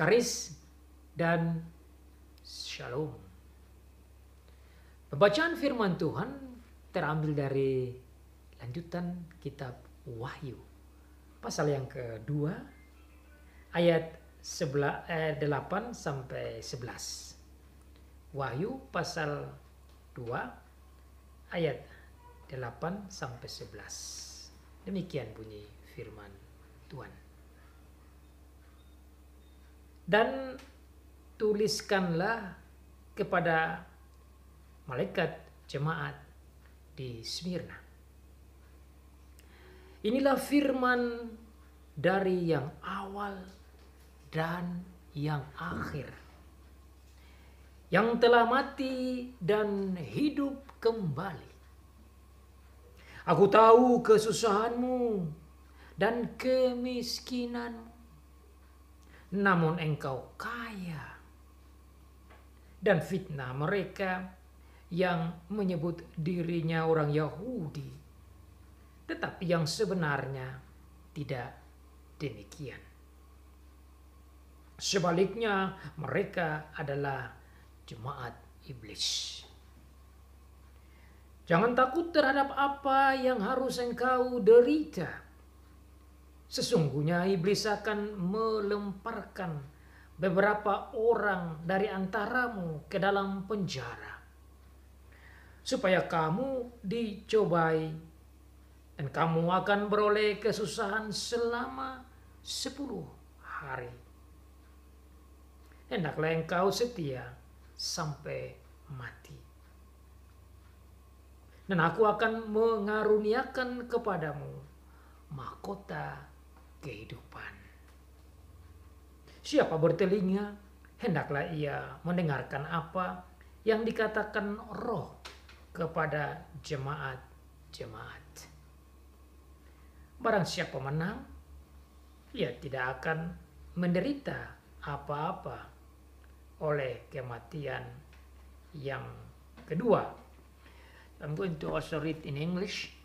Karis dan Shalom. Pembacaan firman Tuhan terambil dari lanjutan kitab Wahyu, pasal yang kedua, ayat 8 sampai 11. Wahyu pasal 2 ayat 8 sampai 11. Demikian bunyi firman Tuhan. Dan tuliskanlah kepada malaikat jemaat di Smyrna. Inilah firman dari yang awal dan yang akhir, yang telah mati dan hidup kembali. Aku tahu kesusahanmu dan kemiskinanmu, namun engkau kaya. Dan fitnah mereka yang menyebut dirinya orang Yahudi, tetapi yang sebenarnya tidak demikian. Sebaliknya, mereka adalah jemaat iblis. Jangan takut terhadap apa yang harus engkau derita. Sesungguhnya iblis akan melemparkan beberapa orang dari antaramu ke dalam penjara, supaya kamu dicobai, dan kamu akan beroleh kesusahan selama 10 hari. Hendaklah engkau setia sampai mati, dan aku akan mengaruniakan kepadamu mahkota kehidupan. Siapa bertelinga, hendaklah ia mendengarkan apa yang dikatakan Roh kepada jemaat-jemaat. Barang siapa menang, ia tidak akan menderita apa-apa oleh kematian yang kedua. I'm going to also read in English.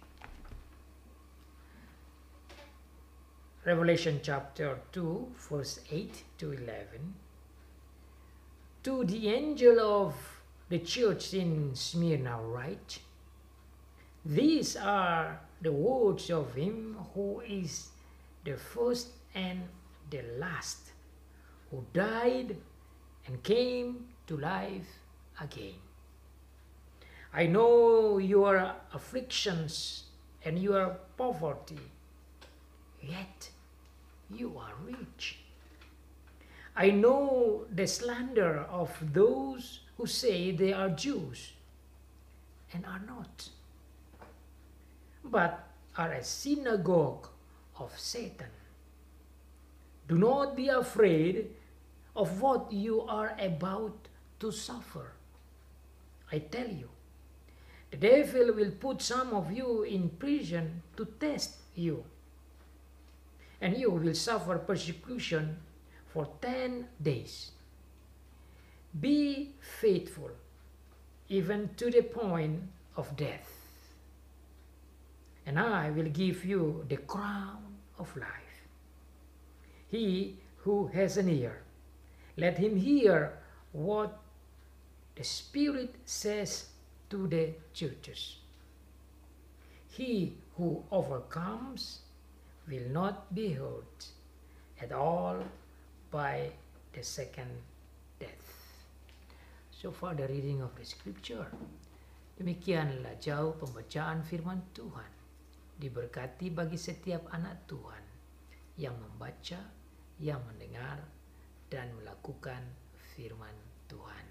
Revelation chapter 2, verse 8 to 11. To the angel of the church in Smyrna write, these are the words of him who is the first and the last, who died and came to life again. I know your afflictions and your poverty, yet you are rich. I know the slander of those who say they are Jews and are not, but are a synagogue of Satan. Do not be afraid of what you are about to suffer. I tell you, the devil will put some of you in prison to test you, and you will suffer persecution for 10 days. Be faithful even to the point of death, and I will give you the crown of life. He who has an ear, let him hear what the Spirit says to the churches. He who overcomes will not be hurt at all by the second death. So far the reading of the scripture. Demikianlah jauh pembacaan firman Tuhan. Diberkati bagi setiap anak Tuhan yang membaca, yang mendengar, dan melakukan firman Tuhan.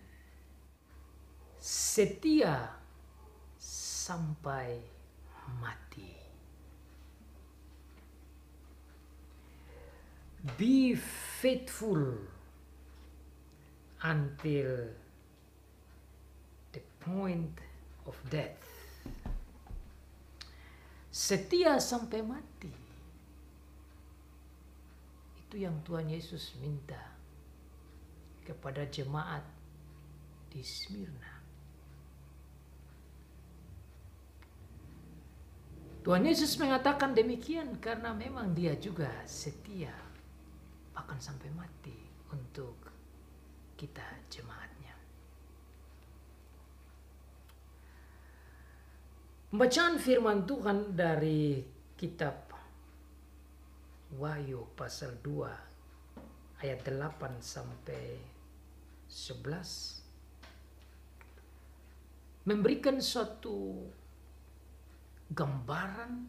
Setia sampai mati. Be faithful until the point of death. Setia sampai mati. Itu yang Tuhan Yesus minta kepada jemaat di Smyrna. Tuhan Yesus mengatakan demikian karena memang dia juga setia bahkan sampai mati. untuk kita jemaatnya. Pembacaan firman Tuhan dari kitab Wahyu pasal 2 ayat 8 sampai 11 memberikan suatu gambaran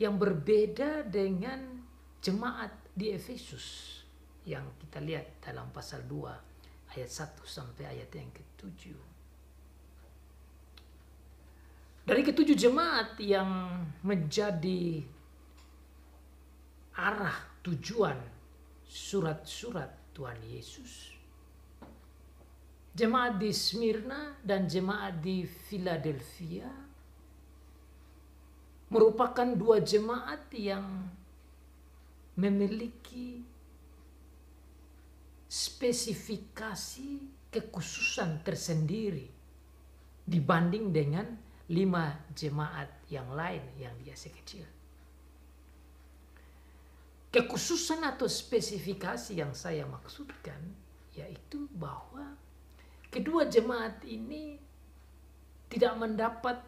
yang berbeda dengan jemaat di Efesus yang kita lihat dalam pasal 2 ayat 1 sampai ayat yang ke-7. Dari ketujuh jemaat yang menjadi arah tujuan surat-surat Tuhan Yesus, jemaat di Smyrna dan jemaat di Philadelphia merupakan dua jemaat yang memiliki spesifikasi kekhususan tersendiri dibanding dengan 5 jemaat yang lain yang di Asia Kecil. Kekhususan atau spesifikasi yang saya maksudkan yaitu bahwa kedua jemaat ini tidak mendapat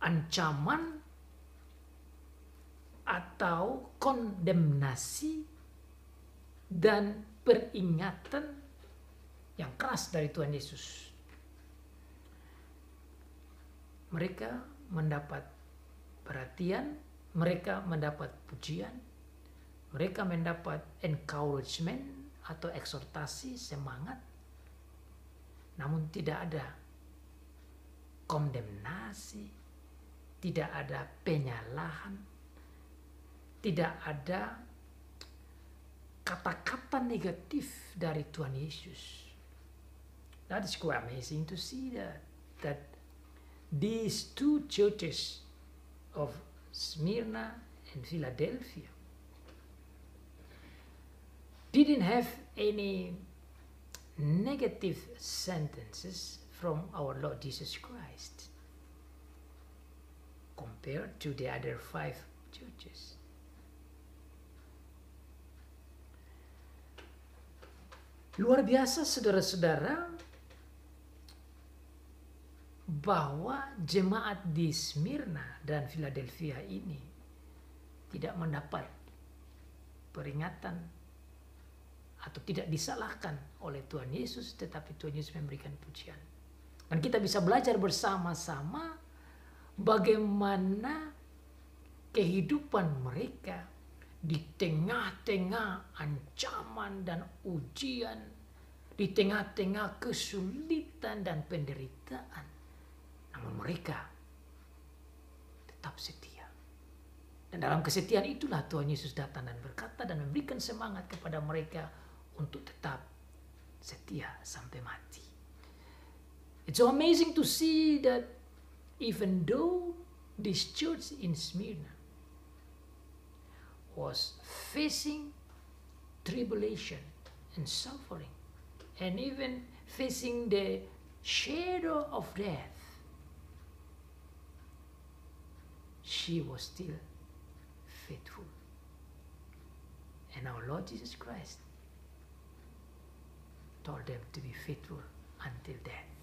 ancaman atau kondemnasi dan peringatan yang keras dari Tuhan Yesus. Mereka mendapat perhatian, mereka mendapat pujian, mereka mendapat encouragement atau eksortasi, semangat, namun tidak ada kondemnasi, tidak ada penyalahan, tidak ada kata-kata negatif dari Tuhan Yesus. That is quite amazing to see that these two churches of Smyrna and Philadelphia didn't have any negative sentences from our Lord Jesus Christ compared to the other 5 churches. Luar biasa saudara-saudara bahwa jemaat di Smyrna dan Philadelphia ini tidak mendapat peringatan atau tidak disalahkan oleh Tuhan Yesus, tetapi Tuhan Yesus memberikan pujian. Dan kita bisa belajar bersama-sama bagaimana kehidupan mereka di tengah-tengah ancaman dan ujian, di tengah-tengah kesulitan dan penderitaan. Namun mereka tetap setia. Dan dalam kesetiaan itulah Tuhan Yesus datang dan berkata dan memberikan semangat kepada mereka untuk tetap setia sampai mati. It's so amazing to see that even though this church in Smyrna was facing tribulation and suffering and even facing the shadow of death, she was still faithful. And our Lord Jesus Christ told them to be faithful until death.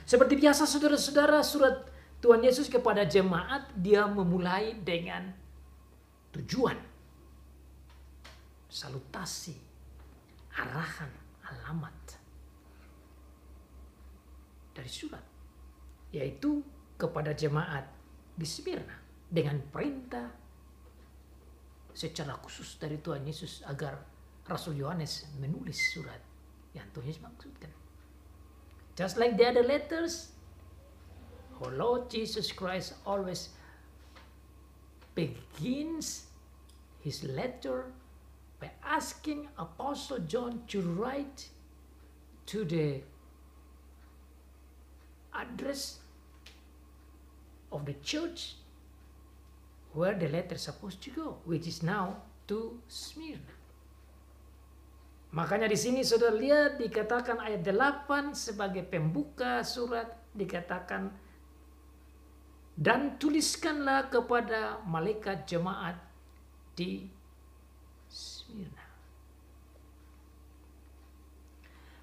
Seperti biasa saudara-saudara, surat Tuhan Yesus kepada jemaat, dia memulai dengan tujuan, salutasi, arahan, alamat dari surat, yaitu kepada jemaat di Smyrna dengan perintah secara khusus dari Tuhan Yesus agar Rasul Yohanes menulis surat yang Tuhan Yesus maksudkan. Just like the other letters, our Lord Jesus Christ always begins his letter by asking Apostle John to write to the address of the church where the letter is supposed to go, which is now to Smyrna. Makanya di sini saudara lihat dikatakan ayat 8 sebagai pembuka surat, dikatakan Dan tuliskanlah kepada malaikat jemaat di Smyrna.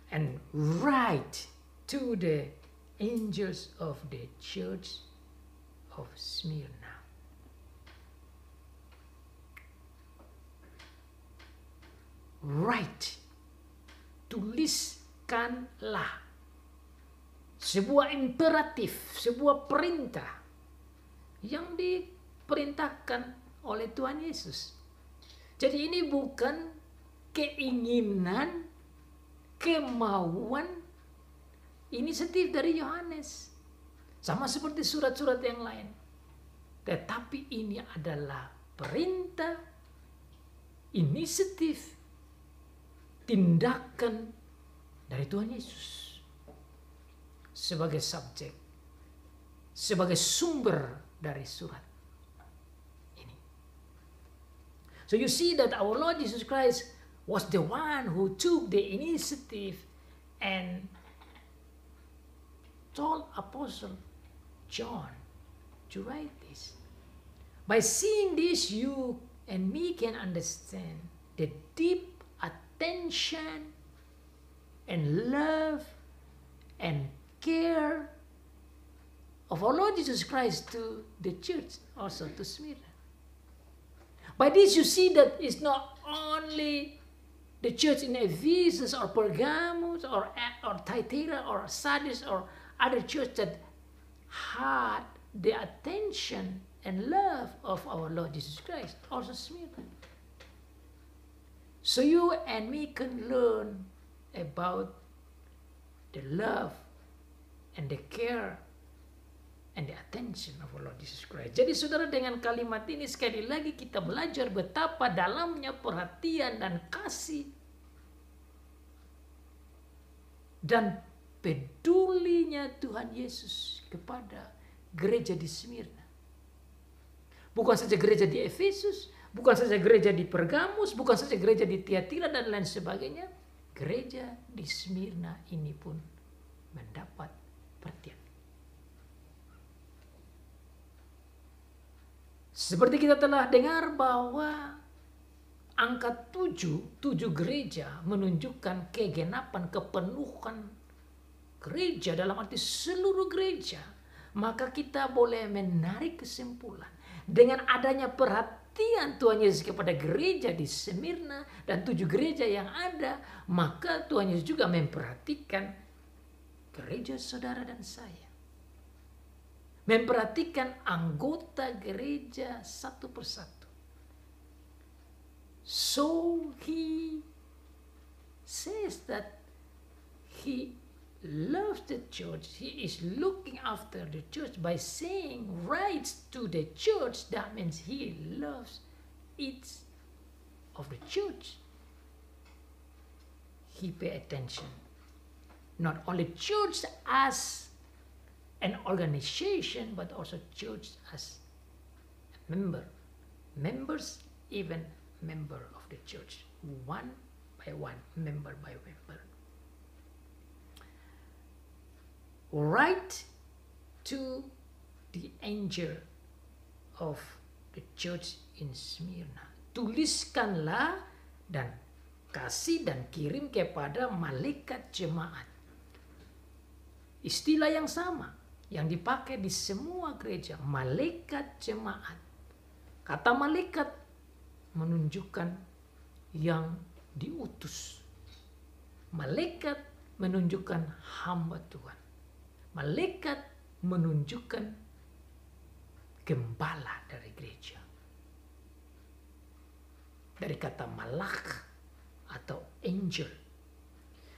And write to the angels of the church of Smyrna. Write, tuliskanlah. Sebuah imperatif, sebuah perintah yang diperintahkan oleh Tuhan Yesus. Jadi ini bukan keinginan, kemauan, inisiatif dari Yohanes. Sama seperti surat-surat yang lain. Tetapi ini adalah perintah, inisiatif, tindakan dari Tuhan Yesus. Sebagai subjek, sebagai sumber dari surat ini. So you see that our Lord Jesus Christ was the one who took the initiative and told Apostle John to write this. By seeing this, you and me can understand the deep attention and love and care of our Lord Jesus Christ to the church, also to Smyrna. By this you see that it's not only the church in Ephesus or Pergamos or Thyatira or Sardis or other church that had the attention and love of our Lord Jesus Christ, also Smyrna. So you and me can learn about the love and the care and the attention of our Lord Jesus Christ. Jadi saudara, dengan kalimat ini sekali lagi kita belajar betapa dalamnya perhatian dan kasih dan pedulinya Tuhan Yesus kepada gereja di Smyrna. Bukan saja gereja di Efesus, bukan saja gereja di Pergamus, bukan saja gereja di Thyatira dan lain sebagainya. Gereja di Smyrna ini pun mendapat perhatian. Seperti kita telah dengar bahwa angka 7 gereja menunjukkan kegenapan, kepenuhan gereja dalam arti seluruh gereja. Maka kita boleh menarik kesimpulan dengan adanya perhatian Tuhan Yesus kepada gereja di Smyrna dan 7 gereja yang ada, maka Tuhan Yesus juga memperhatikan gereja saudara dan saya. Memperhatikan anggota gereja satu persatu. So he says that he loves the church. He is looking after the church by saying rights to the church. That means he loves each of the church. He pay attention. Not only church as an organization, but also church as a member. Members, even member of the church. One by one, member by member. Write to the angel of the church in Smyrna. Tuliskanlah dan kasih dan kirim kepada malaikat jemaat. Istilah yang sama yang dipakai di semua gereja, malaikat jemaat. Kata malaikat menunjukkan yang diutus. Malaikat menunjukkan hamba Tuhan. Malaikat menunjukkan gembala dari gereja. Dari kata malak atau angel.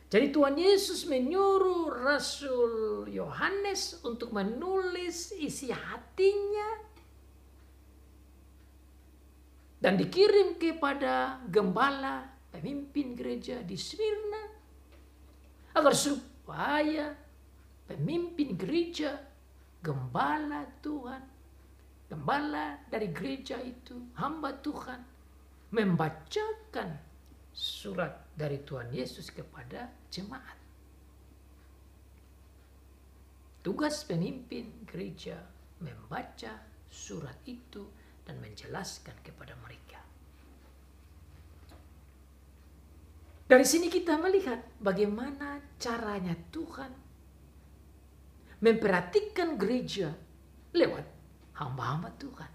Jadi Tuhan Yesus menyuruh Rasul Yohanes untuk menulis isi hatinya dan dikirim kepada gembala, pemimpin gereja di Smyrna, agar supaya pemimpin gereja, gembala Tuhan, gembala dari gereja itu, hamba Tuhan, membacakan surat dari Tuhan Yesus kepada jemaat. Tugas pemimpin gereja membaca surat itu dan menjelaskan kepada mereka. Dari sini kita melihat bagaimana caranya Tuhan memperhatikan gereja lewat hamba-hamba Tuhan.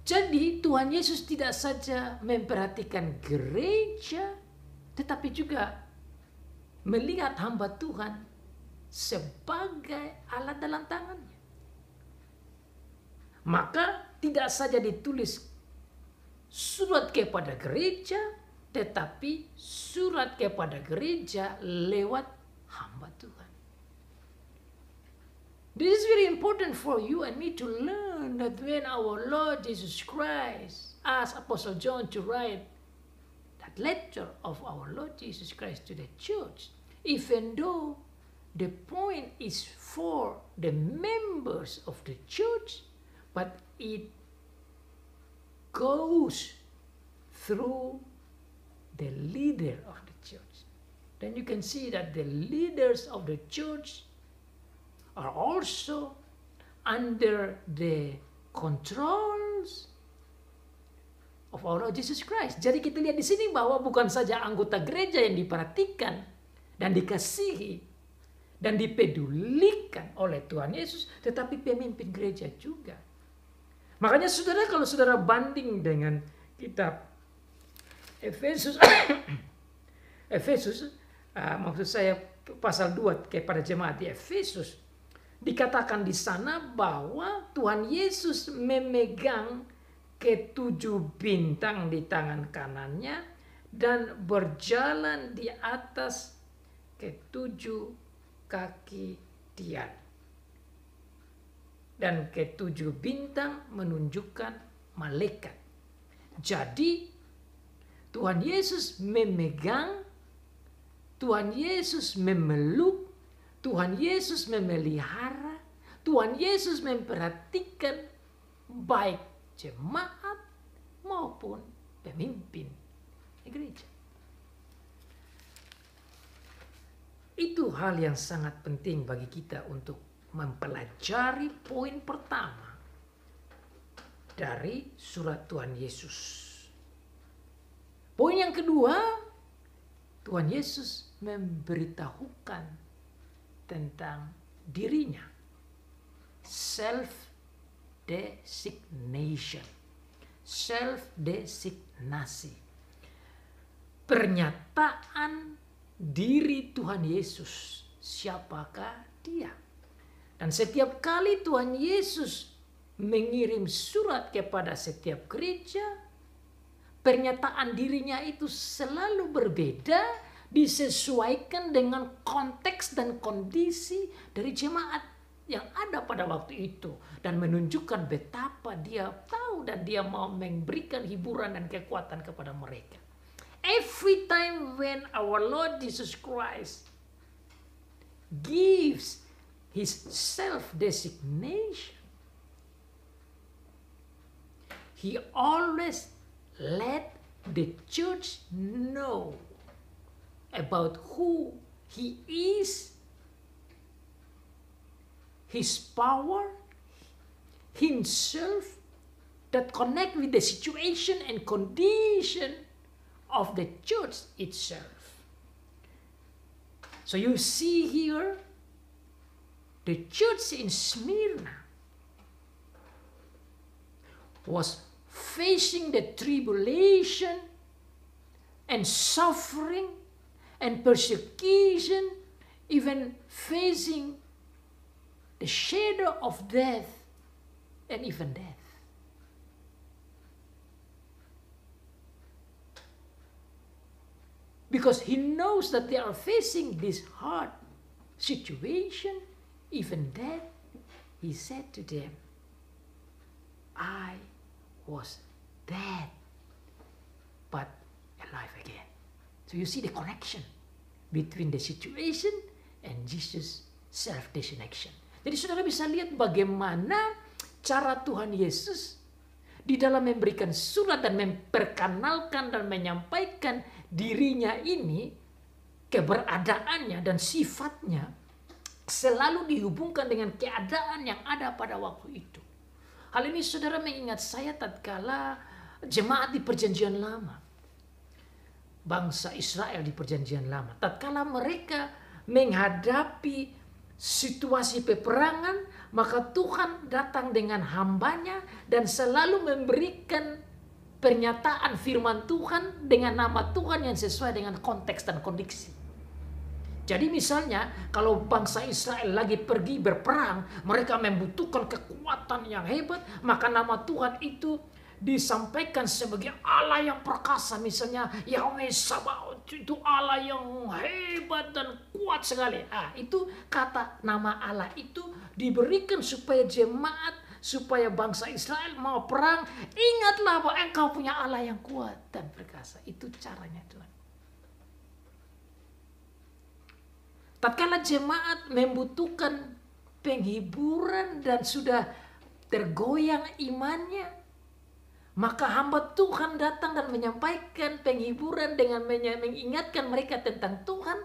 Jadi Tuhan Yesus tidak saja memperhatikan gereja, tetapi juga melihat hamba Tuhan sebagai alat dalam tangannya. Maka tidak saja ditulis surat kepada gereja, tetapi surat kepada gereja lewat hamba Tuhan. This is very important for you and me to learn that when our Lord Jesus Christ asked Apostle John to write that letter of our Lord Jesus Christ to the church, even though the point is for the members of the church, but it goes through the leader of the church. Then you can see that the leaders of the church are also under the controls of our Lord Jesus Christ. Jadi kita lihat di sini bahwa bukan saja anggota gereja yang diperhatikan dan dikasihi dan dipedulikan oleh Tuhan Yesus, tetapi pemimpin gereja juga. Makanya saudara, kalau saudara banding dengan kitab Efesus, maksud saya pasal 2 kepada jemaat di Efesus, dikatakan di sana bahwa Tuhan Yesus memegang ketujuh bintang di tangan kanannya dan berjalan di atas ketujuh kaki tiang. Dan ketujuh bintang menunjukkan malaikat. Jadi Tuhan Yesus memegang, Tuhan Yesus memeluk, Tuhan Yesus memelihara, Tuhan Yesus memperhatikan baik jemaat maupun pemimpin gereja. Itu hal yang sangat penting bagi kita untuk mempelajari poin pertama dari surat Tuhan Yesus. Poin yang kedua, Tuhan Yesus memberitahukan tentang dirinya. Self-designation. Self-designasi. Pernyataan diri Tuhan Yesus. Siapakah dia? Dan setiap kali Tuhan Yesus mengirim surat kepada setiap gereja, pernyataan dirinya itu selalu berbeda, disesuaikan dengan konteks dan kondisi dari jemaat yang ada pada waktu itu, dan menunjukkan betapa dia tahu dan dia mau memberikan hiburan dan kekuatan kepada mereka. Every time when our Lord Jesus Christ gives his self-designation, he always let the church know about who he is, his power, himself, that connect with the situation and condition of the church itself. So you see here, the church in Smyrna was facing the tribulation and suffering and persecution, even facing the shadow of death and even death. Because he knows that they are facing this hard situation, even death, he said to them, I was dead, but alive again. So you see the connection between the situation and Jesus' self-designation. Jadi saudara bisa lihat bagaimana cara Tuhan Yesus di dalam memberikan surat dan memperkenalkan dan menyampaikan dirinya ini, keberadaannya dan sifatnya, selalu dihubungkan dengan keadaan yang ada pada waktu itu. Hal ini saudara mengingat saya tatkala jemaat di Perjanjian Lama, bangsa Israel di Perjanjian Lama, tatkala mereka menghadapi situasi peperangan, maka Tuhan datang dengan hambanya dan selalu memberikan pernyataan firman Tuhan dengan nama Tuhan yang sesuai dengan konteks dan kondisi. Jadi misalnya kalau bangsa Israel lagi pergi berperang, mereka membutuhkan kekuatan yang hebat, maka nama Tuhan itu disampaikan sebagai Allah yang perkasa. Misalnya Yahweh Sabaoth itu Allah yang hebat dan kuat sekali. Itu kata nama Allah itu diberikan supaya jemaat, supaya bangsa Israel mau perang, ingatlah bahwa engkau punya Allah yang kuat dan perkasa. Itu caranya Tuhan. Tatkala jemaat membutuhkan penghiburan dan sudah tergoyang imannya, maka hamba Tuhan datang dan menyampaikan penghiburan dengan mengingatkan mereka tentang Tuhan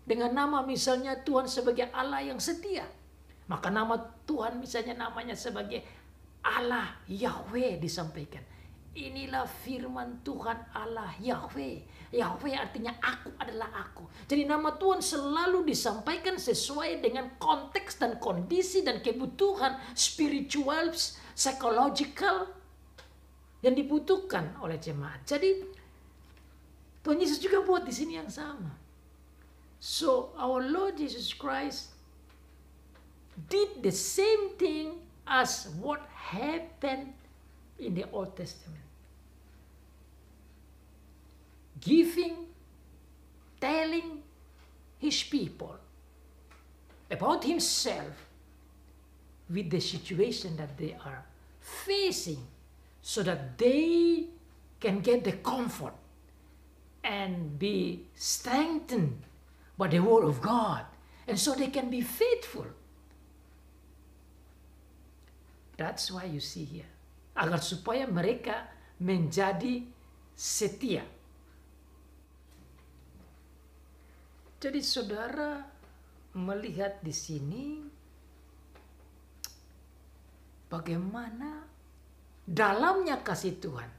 dengan nama misalnya Tuhan sebagai Allah yang setia. Maka nama Tuhan misalnya namanya sebagai Allah Yahweh disampaikan. Inilah firman Tuhan Allah Yahweh. Yahweh artinya aku adalah aku. Jadi nama Tuhan selalu disampaikan sesuai dengan konteks dan kondisi dan kebutuhan spiritual, psychological yang dibutuhkan oleh jemaat. Jadi Tuhan Yesus juga buat di sini yang sama. So our Lord Jesus Christ did the same thing as what happened in the Old Testament. Giving, telling his people about himself with the situation that they are facing, so that they can get the comfort and be strengthened by the word of God, and so they can be faithful. That's why you see here, agar supaya mereka menjadi setia. Jadi saudara melihat di sini bagaimana dalamnya kasih Tuhan,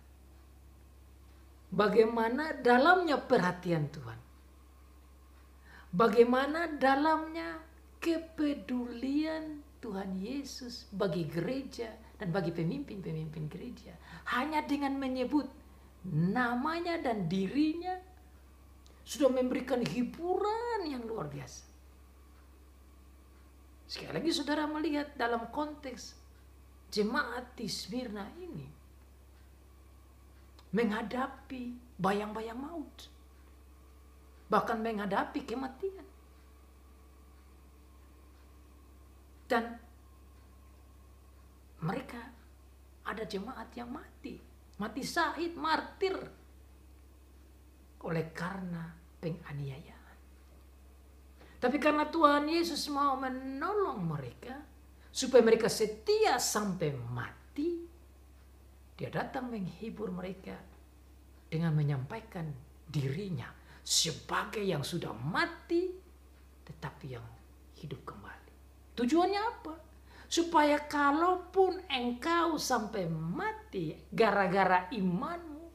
bagaimana dalamnya perhatian Tuhan, bagaimana dalamnya kepedulian Tuhan Yesus bagi gereja dan bagi pemimpin-pemimpin gereja. Hanya dengan menyebut namanya dan dirinya sudah memberikan hiburan yang luar biasa. Sekali lagi saudara melihat dalam konteks jemaat di Smyrna ini menghadapi bayang-bayang maut, bahkan menghadapi kematian. Dan mereka ada jemaat yang mati syahid, martir oleh karena penganiayaan. Tapi karena Tuhan Yesus mau menolong mereka supaya mereka setia sampai mati, Dia datang menghibur mereka dengan menyampaikan dirinya sebagai yang sudah mati tetapi yang hidup kembali. Tujuannya apa? Supaya kalaupun engkau sampai mati gara-gara imanmu,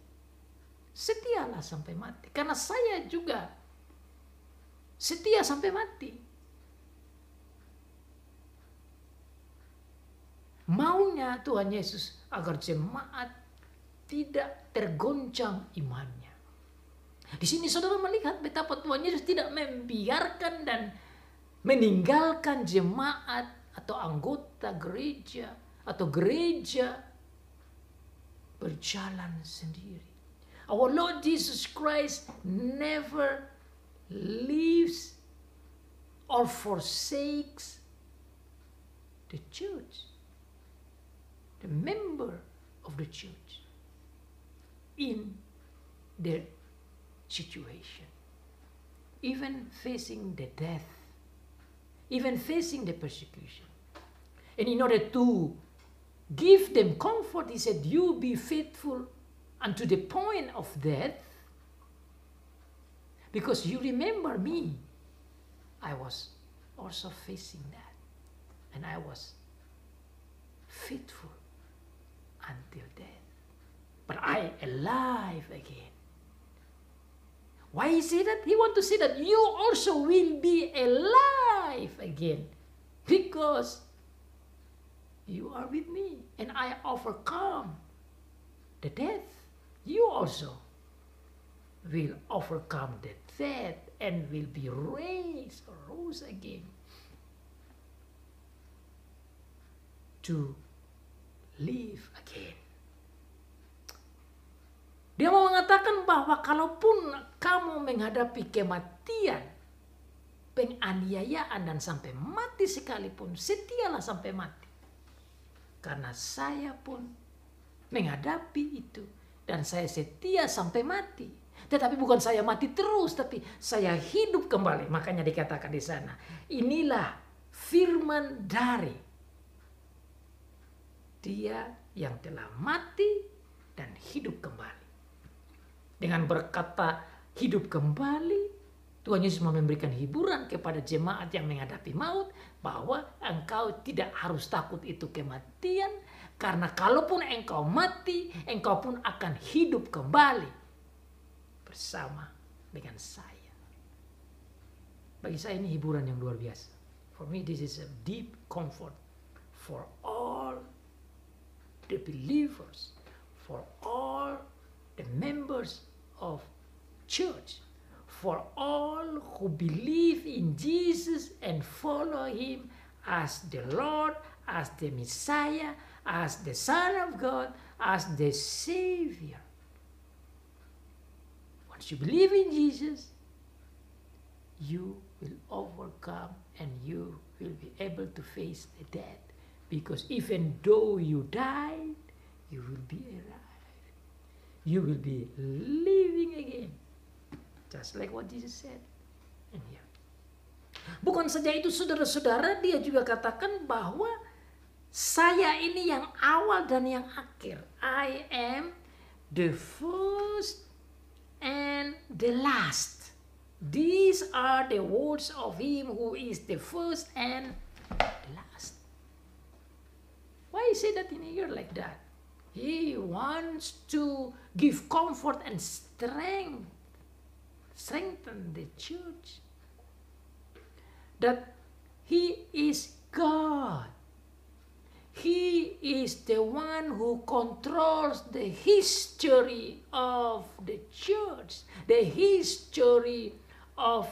setialah sampai mati. Karena saya juga setia sampai mati. Maunya Tuhan Yesus agar jemaat tidak tergoncang imannya. Di sini saudara melihat betapa Tuhan Yesus tidak membiarkan dan meninggalkan jemaat atau anggota gereja atau gereja berjalan sendiri. Our Lord Jesus Christ never leaves or forsakes the church, the member of the church in their situation, even facing the death, even facing the persecution. And in order to give them comfort, he said, "You be faithful unto the point of death, because you remember me. I was also facing that. And I was faithful until death. But I alive again. Why he say that? He want to say that you also will be alive again. Because you are with me and I overcome the death. You also will overcome the death and will be rose again to live again. Dia mau mengatakan bahwa kalaupun kamu menghadapi kematian, penganiayaan dan sampai mati sekalipun, setialah sampai mati. Karena saya pun menghadapi itu dan saya setia sampai mati. Tetapi bukan saya mati terus, tapi saya hidup kembali. Makanya dikatakan di sana, inilah firman dari Dia yang telah mati dan hidup kembali. Dengan berkata hidup kembali, Tuhan Yesus mau memberikan hiburan kepada jemaat yang menghadapi maut, bahwa engkau tidak harus takut itu kematian, karena kalaupun engkau mati, engkau pun akan hidup kembali bersama dengan saya. Bagi saya ini hiburan yang luar biasa. For me this is a deep comfort for all the believers, for all the members of church, for all who believe in Jesus and follow Him as the Lord, as the Messiah, as the Son of God, as the Savior. Once you believe in Jesus, you will overcome and you will be able to face the death. Because even though you died, you will be alive. You will be living again. Just like what Jesus said in here. Bukan saja itu saudara-saudara, dia juga katakan bahwa saya ini yang awal dan yang akhir. I am the first and the last. These are the words of Him who is the first and the last. Why he say that in here like that? He wants to give comfort and strengthen the church. That He is God. He is the one who controls the history of the church, the history of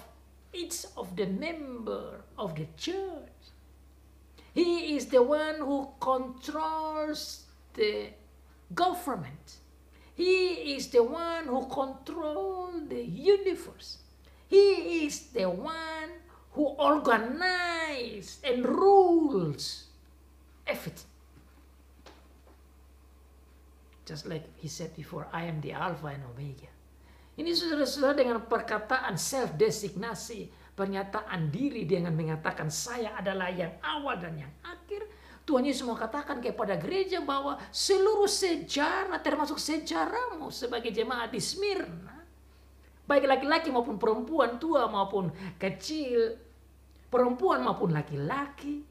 each of the member of the church. He is the one who controls the government. He is the one who controls the universe. He is the one who organizes and rules everything. Just like he said before, I am the Alpha and Omega. Ini saudara-saudara dengan perkataan self-designasi, pernyataan diri dengan mengatakan saya adalah yang awal dan yang akhir. Tuhan Yesus mau katakan kepada gereja bahwa seluruh sejarah, termasuk sejarahmu sebagai jemaat di Smyrna, baik laki-laki maupun perempuan, tua maupun kecil, perempuan maupun laki-laki,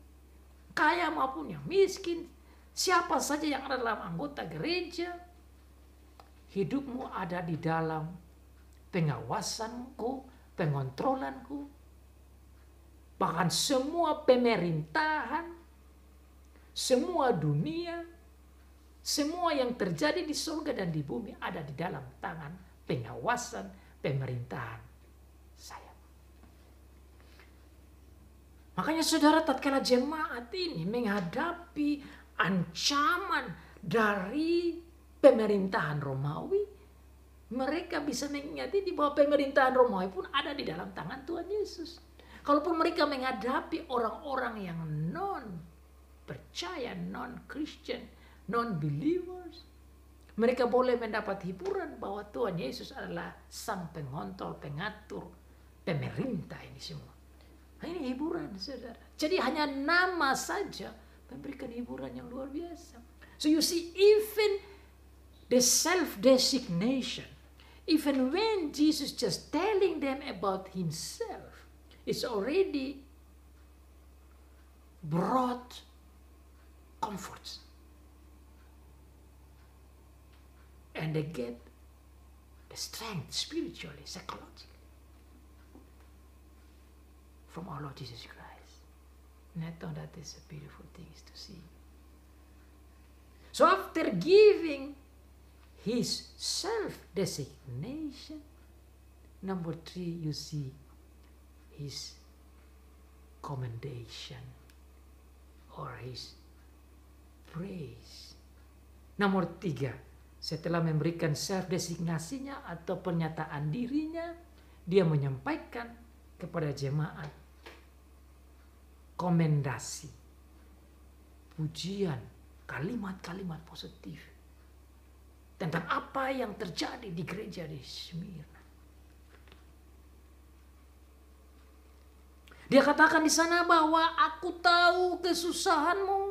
kaya maupun yang miskin, siapa saja yang ada dalam anggota gereja, hidupmu ada di dalam pengawasanku, pengontrolanku. Bahkan semua pemerintahan, semua dunia, semua yang terjadi di surga dan di bumi ada di dalam tangan pengawasan pemerintahan saya. Makanya saudara, tatkala jemaat ini menghadapi ancaman dari pemerintahan Romawi, mereka bisa mengingati di bahwa pemerintahan Romawi pun ada di dalam tangan Tuhan Yesus. Kalaupun mereka menghadapi orang-orang yang non-percaya, non-Christian, non-believers, mereka boleh mendapat hiburan bahwa Tuhan Yesus adalah sang pengontrol, pengatur, pemerintah ini semua. Nah, ini hiburan, saudara. Jadi hanya nama saja memberikan hiburan yang luar biasa. So you see, even the self-designation, even when Jesus just telling them about Himself, it's already brought comforts. And they get the strength spiritually, psychologically from our Lord Jesus Christ. And I thought that is a beautiful thing to see. So after giving his self-designation, number 3, you see his commendation or his praise. Nomor 3, setelah memberikan self-designasinya atau pernyataan dirinya, dia menyampaikan kepada jemaat komendasi, pujian, kalimat-kalimat positif tentang apa yang terjadi di gereja di Smyrna. Dia katakan di sana bahwa aku tahu kesusahanmu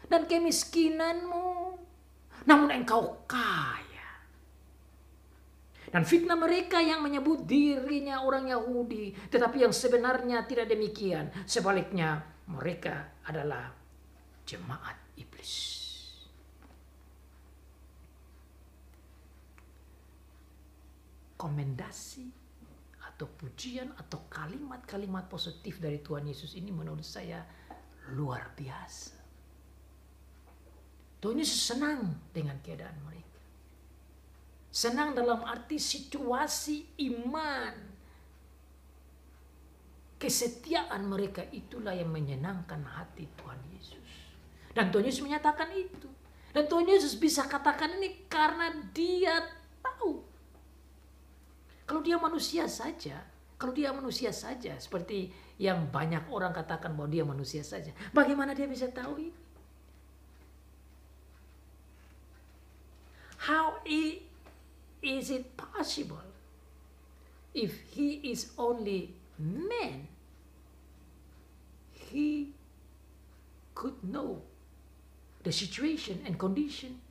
dan kemiskinanmu, namun engkau kaya. Dan fitnah mereka yang menyebut dirinya orang Yahudi, tetapi yang sebenarnya tidak demikian. Sebaliknya, mereka adalah jemaat iblis. Komendasi atau pujian atau kalimat-kalimat positif dari Tuhan Yesus ini menurut saya luar biasa. Tuhan Yesus senang dengan keadaan mereka. Senang dalam arti situasi iman. Kesetiaan mereka itulah yang menyenangkan hati Tuhan Yesus. Dan Tuhan Yesus menyatakan itu. Dan Tuhan Yesus bisa katakan ini karena dia tahu. Kalau dia manusia saja, seperti yang banyak orang katakan bahwa dia manusia saja. Bagaimana dia bisa tahu ini? How is it possible if he is only man? He could know the situation and condition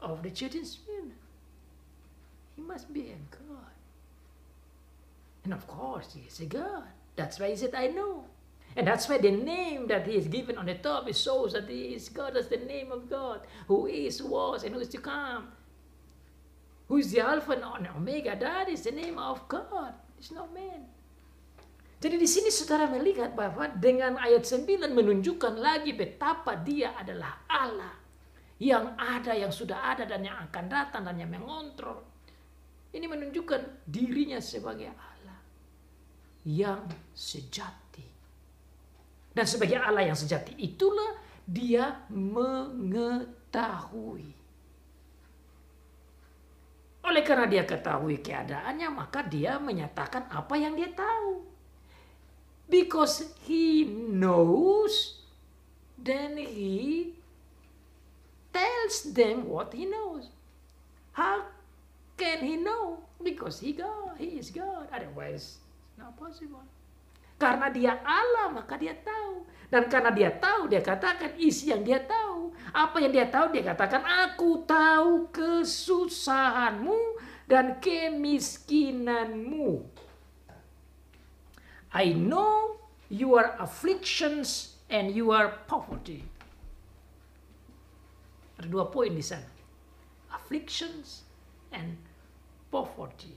of the church in Smyrna. He must be a God. And of course, he is a God. That's why he said, I know. And that's why the name that he is given on the top, it shows that he is God. That's the name of God, who is, was, and who is to come. Who is the Alpha and Omega. That is the name of God. It's not man. Jadi di sini saudara melihat bahwa dengan ayat 9 menunjukkan lagi betapa dia adalah Allah. Yang ada, yang sudah ada, dan yang akan datang, dan yang mengontrol. Ini menunjukkan dirinya sebagai Allah yang sejati. Dan sebagai Allah yang sejati itulah dia mengetahui. Oleh karena dia ketahui keadaannya, maka dia menyatakan apa yang dia tahu. Because he knows, then he tells them what he knows. How can he know? Because he is God. Otherwise, it's not possible. Karena dia Allah, maka dia tahu. Dan karena dia tahu, dia katakan isi yang dia tahu. Apa yang dia tahu, dia katakan, aku tahu kesusahanmu dan kemiskinanmu. I know your afflictions and your poverty. Ada 2 poin di sana. Afflictions and poverty.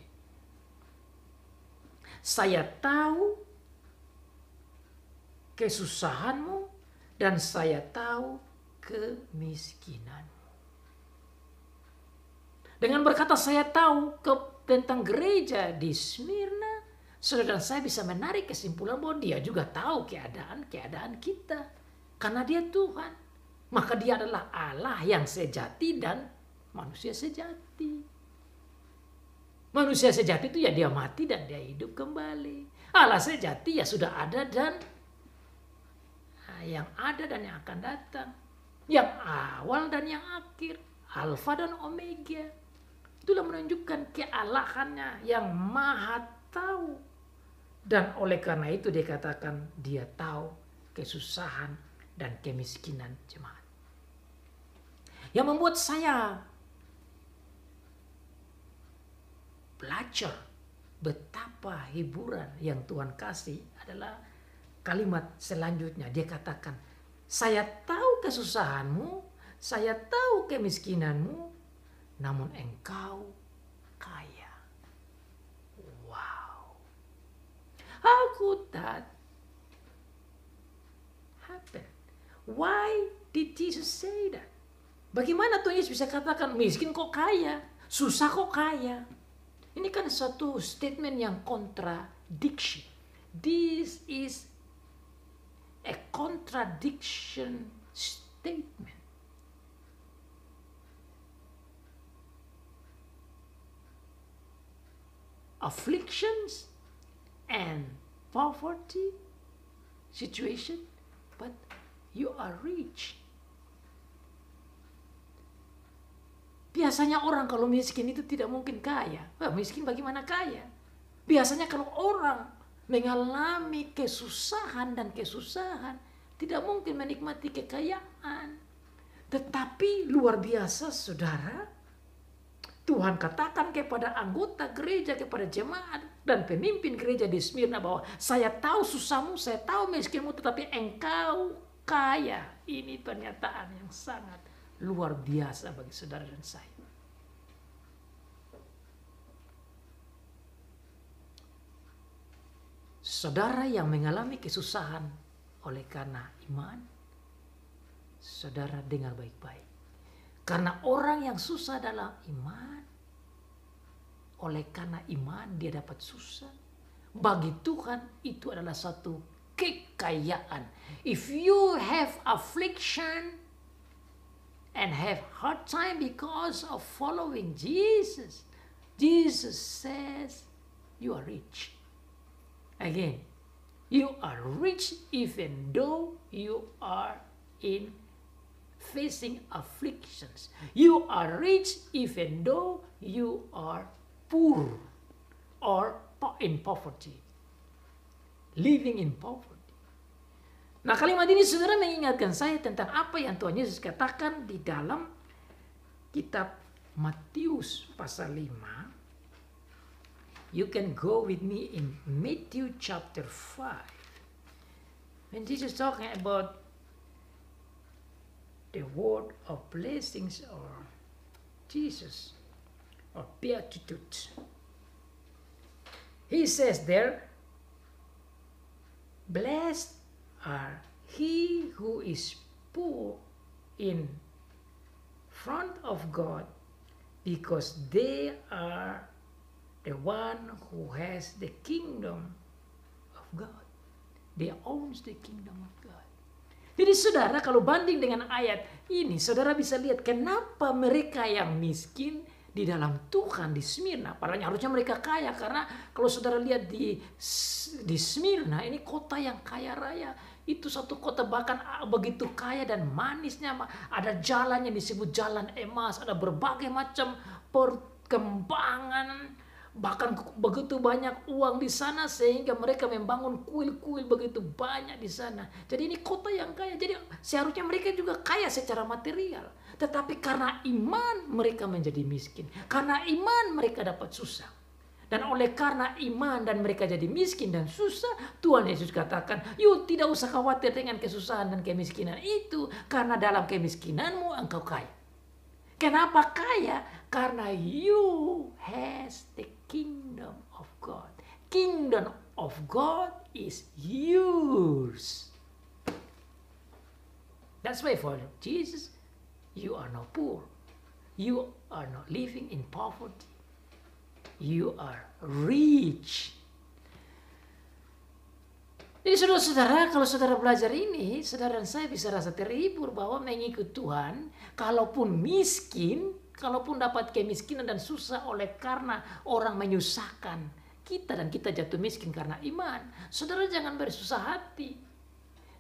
Saya tahu kesusahanmu dan saya tahu kemiskinanmu. Dengan berkata saya tahu tentang gereja di Smyrna, saudara dan saya bisa menarik kesimpulan bahwa dia juga tahu keadaan kita. Karena dia Tuhan. Maka dia adalah Allah yang sejati dan manusia sejati. Manusia sejati itu ya dia mati dan dia hidup kembali. Allah sejati ya sudah ada dan yang ada dan yang akan datang. Yang awal dan yang akhir. Alfa dan Omega. Itulah menunjukkan kealahannya yang maha tahu. Dan oleh karena itu dia katakan dia tahu kesusahan dan kemiskinan jemaat. Yang membuat saya belajar betapa hiburan yang Tuhan kasih adalah kalimat selanjutnya dia katakan, saya tahu kesusahanmu, saya tahu kemiskinanmu, namun engkau kaya. Wow. How could that happen? Why did Jesus say that? Bagaimana Tuhan Yesus bisa katakan miskin kok kaya, susah kok kaya? Ini kan satu statement yang contradiction. This is a contradiction statement. Afflictions and poverty situation, but you are rich. Biasanya orang kalau miskin itu tidak mungkin kaya. Wah, miskin bagaimana kaya? Biasanya kalau orang mengalami kesusahan dan kesusahan, tidak mungkin menikmati kekayaan. Tetapi luar biasa saudara, Tuhan katakan kepada anggota gereja, kepada jemaat dan pemimpin gereja di Smyrna bahwa saya tahu susahmu, saya tahu miskinmu, tetapi engkau kaya. Ini pernyataan yang sangat luar biasa bagi saudara dan saya. Saudara yang mengalami kesusahan oleh karena iman, saudara dengar baik-baik. Karena orang yang susah dalam iman, oleh karena iman dia dapat susah. Bagi Tuhan itu adalah satu kekayaan. If you have affliction and have hard time because of following Jesus, Jesus says you are rich. Again, you are rich even though you are in facing afflictions. You are rich even though you are poor or in poverty. Living in poverty. Nah, kalimat ini saudara mengingatkan saya tentang apa yang Tuhan Yesus katakan di dalam kitab Matius pasal 5. You can go with me in Matthew chapter 5. When Jesus talking about the word of blessings or Jesus or beatitudes. He says there, blessed are he who is poor in front of God, because they are the one who has the kingdom of God. They owns the kingdom of God. Jadi saudara, kalau banding dengan ayat ini, saudara bisa lihat kenapa mereka yang miskin di dalam Tuhan di Smyrna, padahal harusnya mereka kaya, karena kalau saudara lihat di Smyrna, ini kota yang kaya raya. Itu satu kota bahkan begitu kaya dan manisnya. Ada jalan yang disebut jalan emas, ada berbagai macam perkembangan. Bahkan begitu banyak uang di sana sehingga mereka membangun kuil-kuil begitu banyak di sana. Jadi ini kota yang kaya. Jadi seharusnya mereka juga kaya secara material. Tetapi karena iman mereka menjadi miskin. Karena iman mereka dapat susah. Dan oleh karena iman dan mereka jadi miskin dan susah, Tuhan Yesus katakan, "Yuk, tidak usah khawatir dengan kesusahan dan kemiskinan itu, karena dalam kemiskinanmu engkau kaya." Kenapa kaya? Karena you has the kingdom of God. Kingdom of God is yours. That's why for Jesus, you are not poor. You are not living in poverty. You are rich. Jadi saudara-saudara, kalau saudara belajar ini, saudara dan saya bisa rasa terhibur bahwa mengikut Tuhan, kalaupun miskin, kalaupun dapat kemiskinan dan susah oleh karena orang menyusahkan kita dan kita jatuh miskin karena iman, saudara jangan bersusah hati.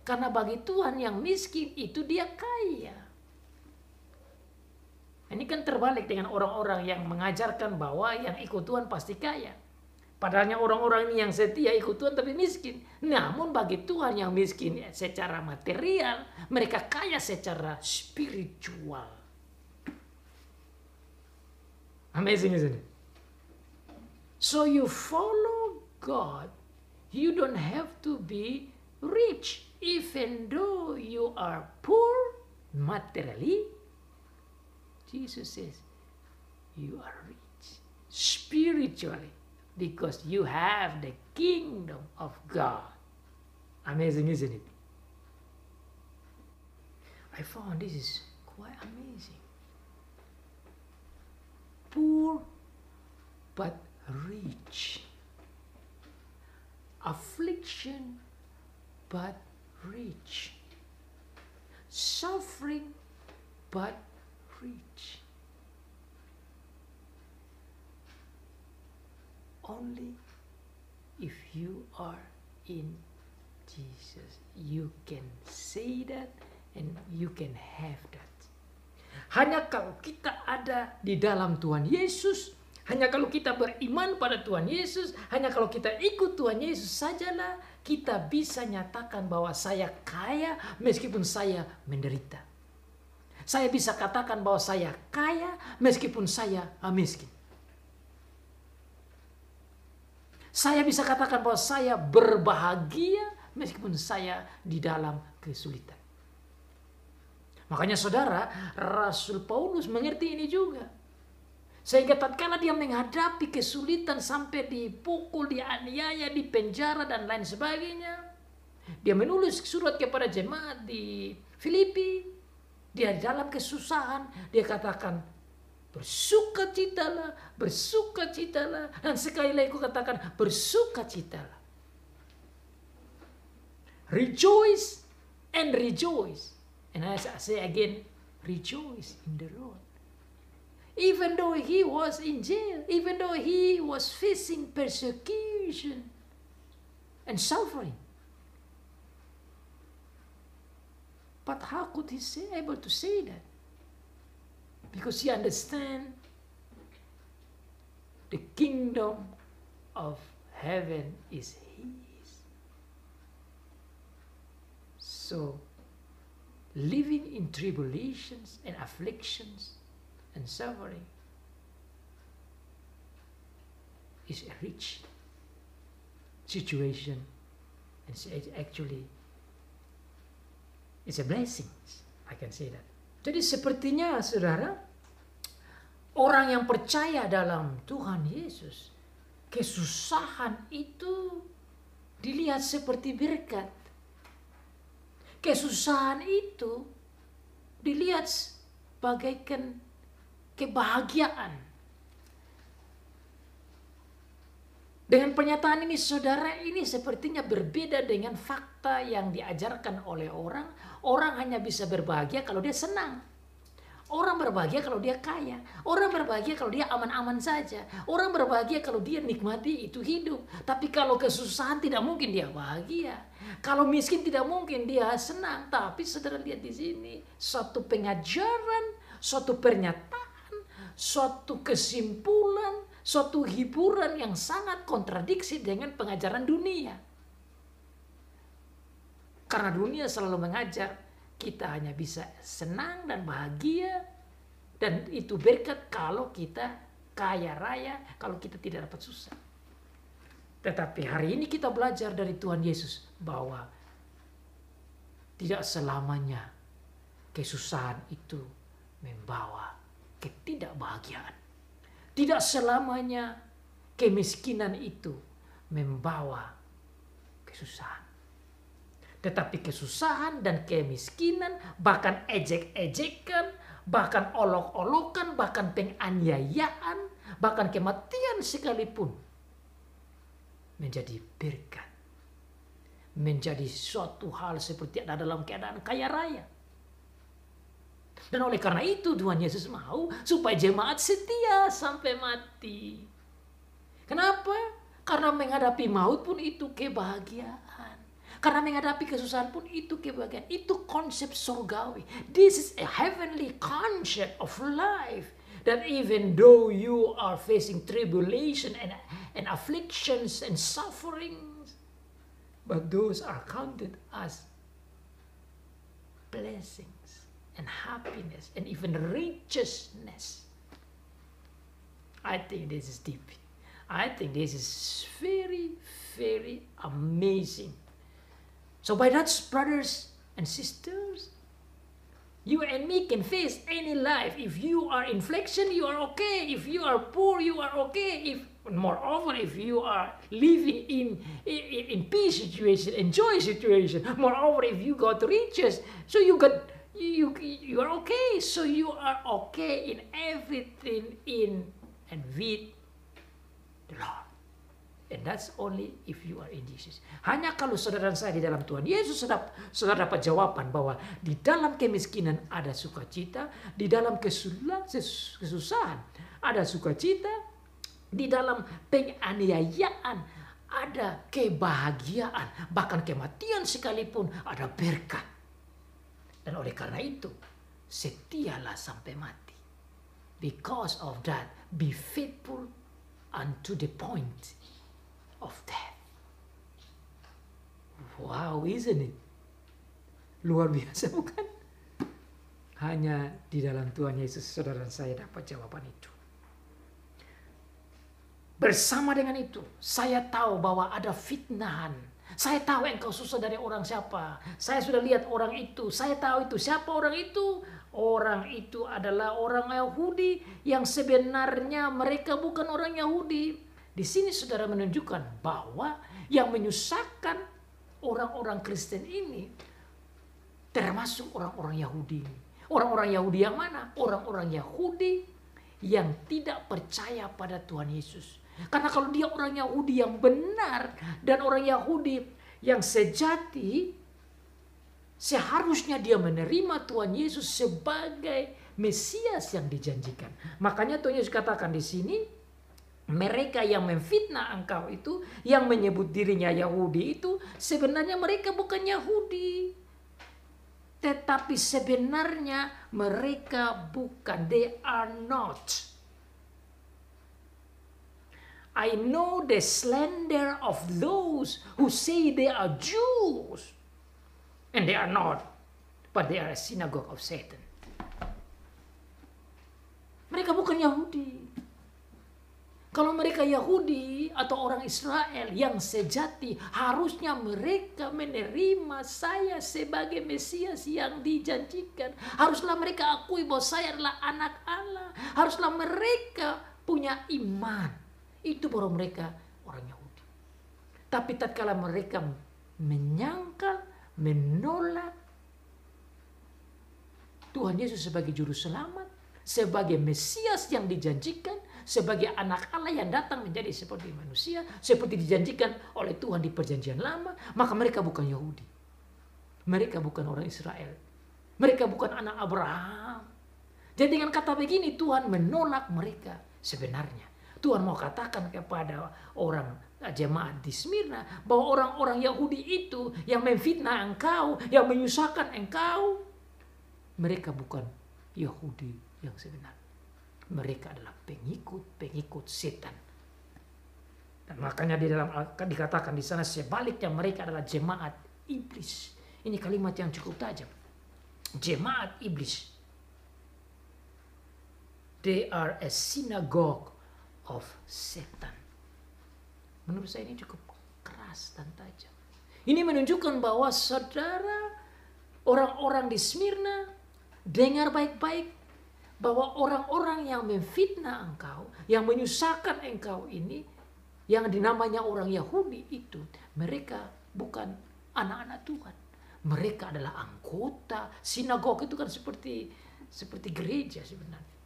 Karena bagi Tuhan yang miskin itu dia kaya. Ini kan terbalik dengan orang-orang yang mengajarkan bahwa yang ikut Tuhan pasti kaya. Padahalnya orang-orang ini yang setia ikut Tuhan tapi miskin. Namun bagi Tuhan yang miskin secara material, mereka kaya secara spiritual. Amazing, isn't it? So you follow God, you don't have to be rich. Even though you are poor materially, Jesus says you are rich spiritually because you have the kingdom of God. Amazing, isn't it? I found this is quite amazing. Poor but rich. Affliction but rich. Suffering but rich. Only if you are in Jesus, you can say that and you can have that. Hanya kalau kita ada di dalam Tuhan Yesus, hanya kalau kita beriman pada Tuhan Yesus, hanya kalau kita ikut Tuhan Yesus sajalah kita bisa nyatakan bahwa saya kaya meskipun saya menderita. Saya bisa katakan bahwa saya kaya meskipun saya miskin. Saya bisa katakan bahwa saya berbahagia meskipun saya di dalam kesulitan. Makanya saudara, Rasul Paulus mengerti ini juga. Sehingga tatkala dia menghadapi kesulitan sampai dipukul, dianiaya, dipenjara dan lain sebagainya, dia menulis surat kepada jemaat di Filipi. Dia dalam kesusahan, dia katakan, bersukacitalah, bersukacitalah. Dan sekali lagi aku katakan, bersukacitalah. Rejoice and rejoice. And as I say again, rejoice in the Lord. Even though he was in jail, even though he was facing persecution and suffering. But how could he able to say that? Because he understands the kingdom of heaven is his. So, living in tribulations and afflictions and suffering is a rich situation, and actually it's a blessing. I can say that. Jadi sepertinya saudara, orang yang percaya dalam Tuhan Yesus, kesusahan itu dilihat seperti berkat. Kesusahan itu dilihat bagaikan kebahagiaan. Dengan pernyataan ini saudara, ini sepertinya berbeda dengan fakta yang diajarkan oleh orang. Orang hanya bisa berbahagia kalau dia senang. Orang berbahagia kalau dia kaya. Orang berbahagia kalau dia aman-aman saja. Orang berbahagia kalau dia nikmati itu hidup. Tapi kalau kesusahan tidak mungkin dia bahagia. Kalau miskin tidak mungkin dia senang. Tapi saudara lihat di sini, suatu pengajaran, suatu pernyataan, suatu kesimpulan, suatu hiburan yang sangat kontradiksi dengan pengajaran dunia. Karena dunia selalu mengajar kita hanya bisa senang dan bahagia, dan itu berkat kalau kita kaya raya, kalau kita tidak dapat susah. Tetapi hari ini kita belajar dari Tuhan Yesus bahwa tidak selamanya kesusahan itu membawa ketidakbahagiaan. Tidak selamanya kemiskinan itu membawa kesusahan. Tetapi kesusahan dan kemiskinan, bahkan ejek-ejekan, bahkan olok-olokan, bahkan penganiayaan, bahkan kematian sekalipun menjadi berkat. Menjadi suatu hal seperti ada dalam keadaan kaya raya. Dan oleh karena itu Tuhan Yesus mau supaya jemaat setia sampai mati. Kenapa? Karena menghadapi maut pun itu kebahagiaan. Karena menghadapi kesusahan pun itu kebahagiaan. Itu konsep surgawi. This is a heavenly concept of life. That even though you are facing tribulation and afflictions and sufferings, but those are counted as blessings and happiness and even righteousness. I think this is deep. I think this is very, very amazing. So by that, brothers and sisters, you and me can face any life. If you are in affliction, you are okay. If you are poor, you are okay. If moreover, if you are living in peace situation, enjoy situation. Moreover, if you got riches, so you are okay. So you are okay in everything in and with the Lord. And that's only if you are in Jesus. Hanya kalau saudara dan saya di dalam Tuhan Yesus, saudara dapat jawaban bahwa di dalam kemiskinan ada sukacita, di dalam kesusahan ada sukacita, di dalam penganiayaan ada kebahagiaan, bahkan kematian sekalipun ada berkat. Dan oleh karena itu, setialah sampai mati. Because of that, be faithful unto the point of death. Wow, isn't it? Luar biasa bukan? Hanya di dalam Tuhan Yesus saudara dan saya dapat jawaban itu. Bersama dengan itu, saya tahu bahwa ada fitnahan. Saya tahu engkau susah dari orang siapa. Saya sudah lihat orang itu. Saya tahu itu. Siapa orang itu? Orang itu adalah orang Yahudi yang sebenarnya mereka bukan orang Yahudi. Di sini saudara menunjukkan bahwa yang menyusahkan orang-orang Kristen ini termasuk orang-orang Yahudi. Orang-orang Yahudi yang mana? Orang-orang Yahudi yang tidak percaya pada Tuhan Yesus. Karena kalau dia orang Yahudi yang benar dan orang Yahudi yang sejati, seharusnya dia menerima Tuhan Yesus sebagai Mesias yang dijanjikan. Makanya Tuhan Yesus katakan di sini, mereka yang memfitnah engkau itu, yang menyebut dirinya Yahudi itu, sebenarnya mereka bukan Yahudi. Tetapi sebenarnya mereka bukan. They are not. I know the slander of those who say they are Jews. And they are not. But they are a synagogue of Satan. Mereka bukan Yahudi. Kalau mereka Yahudi atau orang Israel yang sejati, harusnya mereka menerima saya sebagai Mesias yang dijanjikan. Haruslah mereka akui bahwa saya adalah anak Allah. Haruslah mereka punya iman. Itu baru mereka orang Yahudi. Tapi tatkala mereka menyangkal, menolak Tuhan Yesus sebagai juru selamat, sebagai Mesias yang dijanjikan, sebagai anak Allah yang datang menjadi seperti manusia, seperti dijanjikan oleh Tuhan di perjanjian lama, maka mereka bukan Yahudi. Mereka bukan orang Israel. Mereka bukan anak Abraham. Jadi dengan kata begini Tuhan menolak mereka sebenarnya. Tuhan mau katakan kepada orang jemaat di Smyrna bahwa orang-orang Yahudi itu yang memfitnah engkau, yang menyusahkan engkau, mereka bukan Yahudi yang sebenarnya. Mereka adalah pengikut setan. Dan makanya di dalam dikatakan di sana sebaliknya mereka adalah jemaat iblis. Ini kalimat yang cukup tajam. Jemaat iblis. They are a synagogue of Satan. Menurut saya ini cukup keras dan tajam. Ini menunjukkan bahwa saudara, orang-orang di Smyrna, dengar baik-baik bahwa orang-orang yang memfitnah engkau, yang menyusahkan engkau ini, yang dinamanya orang Yahudi itu, mereka bukan anak-anak Tuhan. Mereka adalah anggota sinagog. Itu kan seperti gereja sebenarnya.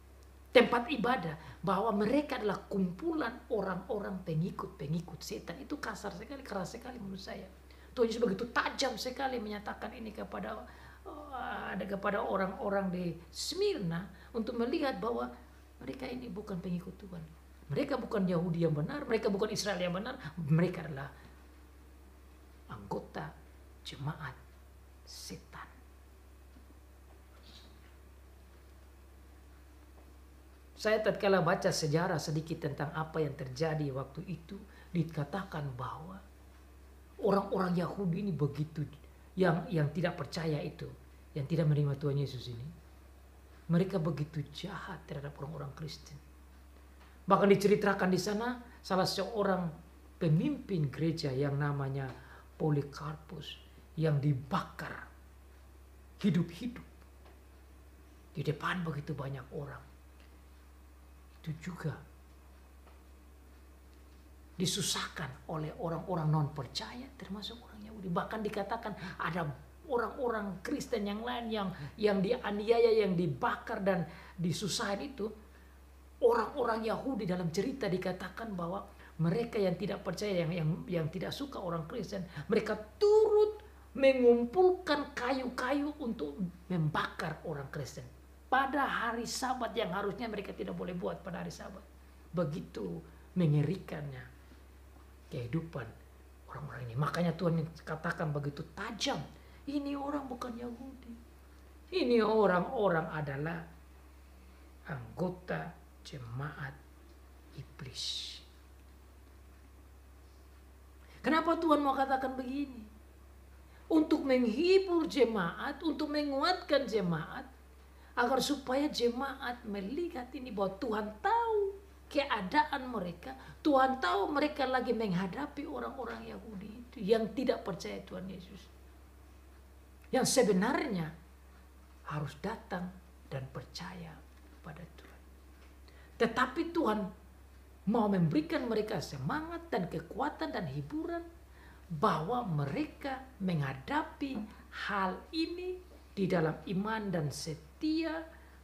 Tempat ibadah, bahwa mereka adalah kumpulan orang-orang pengikut setan. Itu kasar sekali, keras sekali menurut saya. Tuhan Yesus begitu tajam sekali menyatakan ini kepada orang-orang di Smyrna untuk melihat bahwa mereka ini bukan pengikut Tuhan. Mereka bukan Yahudi yang benar, mereka bukan Israel yang benar, mereka adalah anggota jemaat setan. Saya tatkala baca sejarah sedikit tentang apa yang terjadi waktu itu, dikatakan bahwa orang-orang Yahudi ini begitu, yang tidak percaya itu, yang tidak menerima Tuhan Yesus ini, mereka begitu jahat terhadap orang-orang Kristen. Bahkan diceritakan di sana salah seorang pemimpin gereja yang namanya Polikarpus, yang dibakar hidup-hidup di depan begitu banyak orang. Itu juga disusahkan oleh orang-orang non percaya, termasuk orang Yahudi. Bahkan dikatakan ada orang-orang Kristen yang lain yang dianiaya, yang dibakar dan disusahin itu. Orang-orang Yahudi dalam cerita dikatakan bahwa mereka yang tidak percaya, yang tidak suka orang Kristen, mereka turut mengumpulkan kayu-kayu untuk membakar orang Kristen pada hari Sabat yang harusnya mereka tidak boleh buat pada hari Sabat. Begitu mengerikannya kehidupan orang-orang ini. Makanya Tuhan katakan begitu tajam, ini orang bukan Yahudi, ini orang-orang adalah anggota jemaat iblis. Kenapa Tuhan mau katakan begini? Untuk menghibur jemaat, untuk menguatkan jemaat, agar supaya jemaat melihat ini bahwa Tuhan tahu keadaan mereka. Tuhan tahu mereka lagi menghadapi orang-orang Yahudi itu yang tidak percaya Tuhan Yesus, yang sebenarnya harus datang dan percaya pada Tuhan. Tetapi Tuhan mau memberikan mereka semangat dan kekuatan dan hiburan bahwa mereka menghadapi hal ini di dalam iman dan setia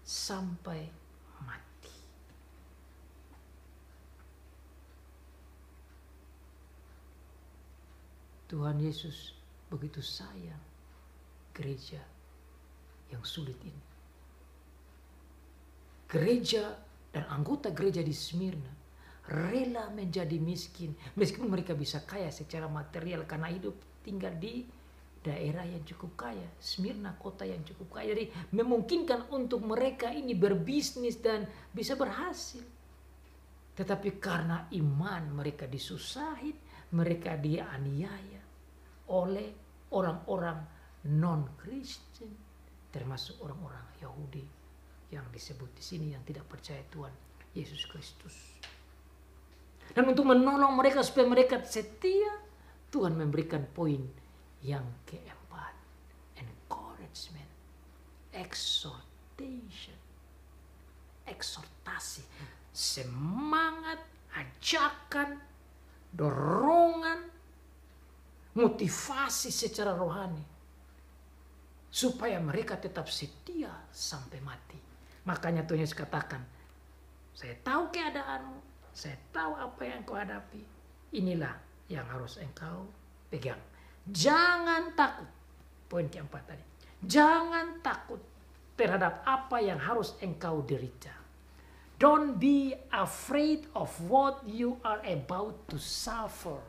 sampai mati. Tuhan Yesus begitu sayang gereja yang sulit ini. Gereja dan anggota gereja di Smyrna rela menjadi miskin meskipun mereka bisa kaya secara material karena hidup tinggal di daerah yang cukup kaya. Smyrna kota yang cukup kaya, jadi memungkinkan untuk mereka ini berbisnis dan bisa berhasil. Tetapi karena iman mereka disusahin, mereka dianiaya oleh orang-orang non-Kristen, termasuk orang-orang Yahudi yang disebut di sini yang tidak percaya Tuhan Yesus Kristus. Dan untuk menolong mereka supaya mereka setia, Tuhan memberikan poin yang keempat, encouragement, exhortation, eksortasi, semangat, ajakan, dorongan, motivasi secara rohani supaya mereka tetap setia sampai mati. Makanya Tuhan Yesus katakan, saya tahu keadaanmu, saya tahu apa yang kau hadapi. Inilah yang harus engkau pegang. Jangan takut. Poin keempat tadi. Jangan takut terhadap apa yang harus engkau derita. Don't be afraid of what you are about to suffer.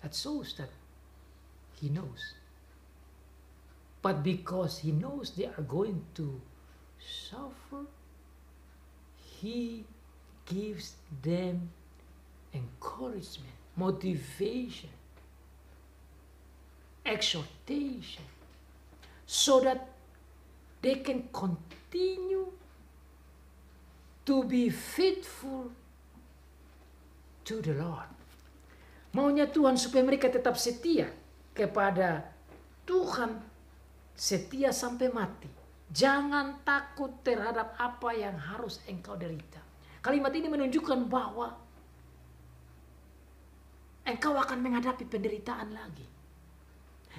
That shows that he knows. But because he knows they are going to suffer, he gives them encouragement, motivation, exhortation, so that they can continue to be faithful to the Lord. Maunya Tuhan supaya mereka tetap setia kepada Tuhan, setia sampai mati. Jangan takut terhadap apa yang harus engkau derita. Kalimat ini menunjukkan bahwa engkau akan menghadapi penderitaan lagi.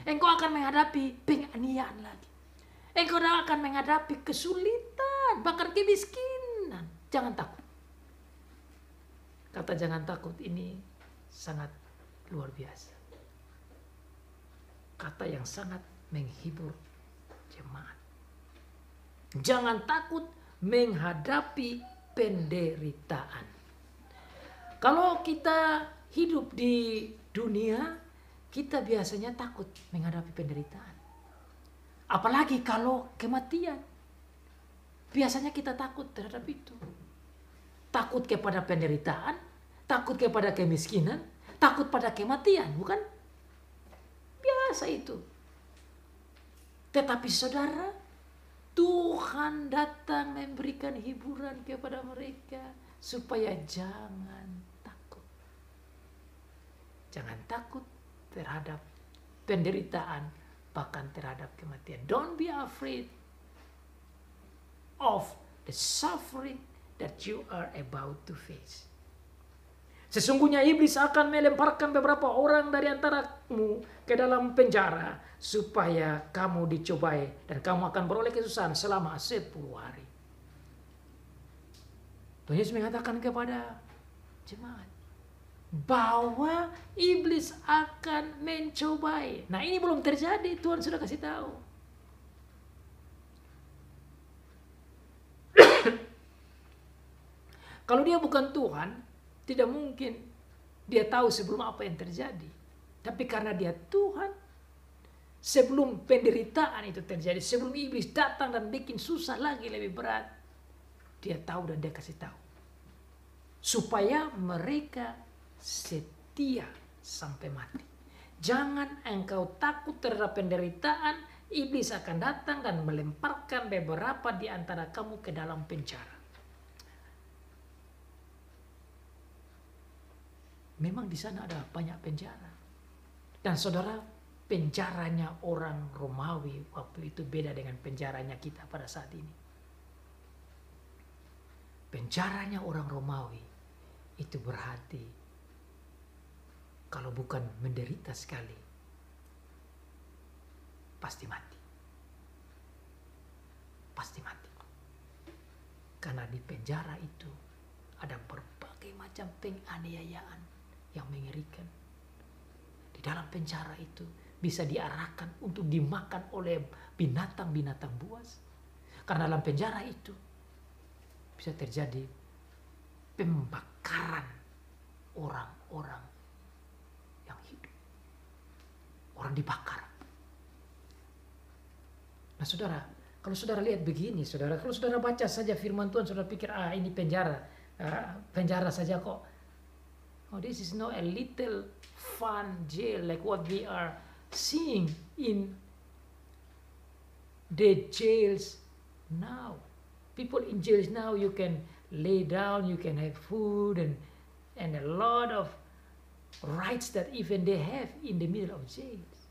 Engkau akan menghadapi penganiayaan lagi. Engkau akan menghadapi kesulitan, bahkan kemiskinan. Jangan takut. Kata jangan takut ini sangat luar biasa. Kata yang sangat menghibur jemaat. Jangan takut menghadapi penderitaan. Kalau kita hidup di dunia, kita biasanya takut menghadapi penderitaan. Apalagi kalau kematian. Biasanya kita takut terhadap itu. Takut kepada penderitaan, takut kepada kemiskinan, takut pada kematian, bukan? Biasa itu. Tetapi saudara, Tuhan datang memberikan hiburan kepada mereka supaya jangan takut. Jangan takut terhadap penderitaan, bahkan terhadap kematian. Don't be afraid of the suffering that you are about to face. Sesungguhnya iblis akan melemparkan beberapa orang dari antaramu ke dalam penjara supaya kamu dicobai dan kamu akan beroleh kesusahan selama 10 hari. Tuhan Yesus mengatakan kepada jemaat bahwa iblis akan mencobai. Nah, ini belum terjadi, Tuhan sudah kasih tahu. Kalau dia bukan Tuhan, tidak mungkin dia tahu sebelum apa yang terjadi. Tapi karena dia Tuhan, sebelum penderitaan itu terjadi, sebelum iblis datang dan bikin susah lagi lebih berat, dia tahu dan dia kasih tahu. Supaya mereka setia sampai mati. Jangan engkau takut terhadap penderitaan, iblis akan datang dan melemparkan beberapa di antara kamu ke dalam penjara. Memang di sana ada banyak penjara. Dan saudara, penjaranya orang Romawi waktu itu beda dengan penjaranya kita pada saat ini. Penjaranya orang Romawi itu berarti kalau bukan menderita sekali, pasti mati. Pasti mati. Karena di penjara itu ada berbagai macam penganiayaan yang mengerikan. Di dalam penjara itu bisa diarahkan untuk dimakan oleh binatang-binatang buas. Karena dalam penjara itu bisa terjadi pembakaran orang-orang yang hidup. Orang dibakar. Nah saudara, kalau saudara lihat begini, saudara, kalau saudara baca saja firman Tuhan, saudara pikir, ini penjara, penjara saja kok. Oh, this is not a little fun jail like what we are seeing in the jails now. People in jails now, you can lay down, you can have food and a lot of rights that even they have in the middle of jails.